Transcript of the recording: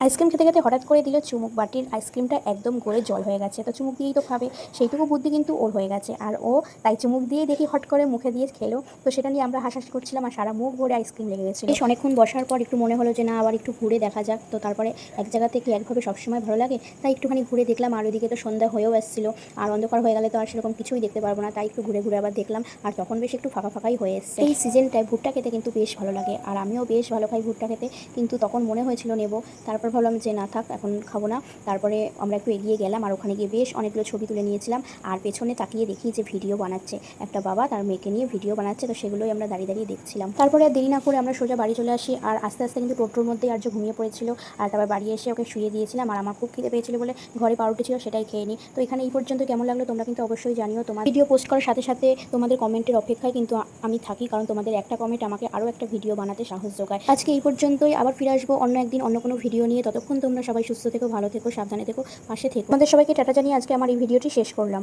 Ice cream খেতে খেতে হঠাৎ করে দিল চুমুক। বাটির আইসক্রিমটা একদম গলে জল হয়ে গেছে। তো চুমুক দিয়েই তো খাবে, সেইটুকু বুদ্ধি কিন্তু ওর হয়ে গেছে। আর ও তাই চুমুক দিয়েই দেখি হট করে মুখে দিয়ে খেলো। তো সেটা নিয়ে আমরা হাসাহাসি করছিলাম আর সারা মুখ ভরে আইসক্রিম লেগে গেছিলো। বেশ অনেকক্ষণ বসার পর একটু মনে হলো যে না, আবার একটু ঘুরে দেখা যাক। তো তারপরে এক জায়গা থেকে একভাবে সবসময় ভালো লাগে, তাই একটুখানি ঘুরে দেখলাম। আর ওইদিকে তো সন্ধ্যা হয়েও এসেছিলো, আর অন্ধকার হয়ে গেলে তো আর সেরকম কিছুই দেখতে পারবো না, তাই একটু ঘুরে ঘুরে আবার দেখলাম। আর তখন বেশ একটু ফাঁকা ফাঁকাই হয়ে এসছে। এই সিজনটায় ভুট্টা খেতে কিন্তু বেশ ভালো লাগে, আর আমিও বেশ ভালো খাই ভুট্টা খেতে। কিন্তু তখন মনে হয়েছিল নেবো, তারপর ভাবলাম যে না থাক, এখন খাবো না। তারপরে আমরা একটু এগিয়ে গেলাম, আর ওখানে গিয়ে বেশ অনেকগুলো ছবি তুলে নিয়েছিলাম। আর পেছনে তাকিয়ে দেখি যে ভিডিও বানাচ্ছে একটা বাবা, তার মেয়েকে নিয়ে ভিডিও বানাচ্ছে। তো সেগুলোই আমরা দাঁড়িয়ে দাঁড়িয়ে দেখছিলাম। তারপরে আর দেরি না করে আমরা সোজা বাড়ি চলে আসি। আর আস্তে আস্তে কিন্তু টোটোর মধ্যেই আর যে ঘুমিয়ে পড়েছিল। আর তারপর বাড়ি এসে ওকে শুয়ে দিয়েছিলাম। আর আমার খুব খিদে পেয়েছিল বলে ঘরে পাউরুটি ছিল, সেটাই খেয়ে নিই। তো এখানে এই পর্যন্ত কেমন লাগলো তোমরা কিন্তু অবশ্যই জানিও। তোমার ভিডিও পোস্ট করার সাথে সাথে তোমাদের কমেন্টের অপেক্ষায় কিন্তু আমি থাকি, কারণ তোমাদের একটা কমেন্ট আমাকে আরও একটা ভিডিও বানাতে সাহস যোগায়। আজকে এই পর্যন্তই, আবার ফিরে আসবো অন্য একদিন অন্য কোনো ভিডিও নিয়ে। ততক্ষণ তোমরা সবাই সুস্থ থেকো, ভালো থেকো, সাবধানে থেকো, পাশে থেকো। তোমাদের সবাইকে টাটা জানিয়ে আজকে আমার এই ভিডিওটি শেষ করলাম।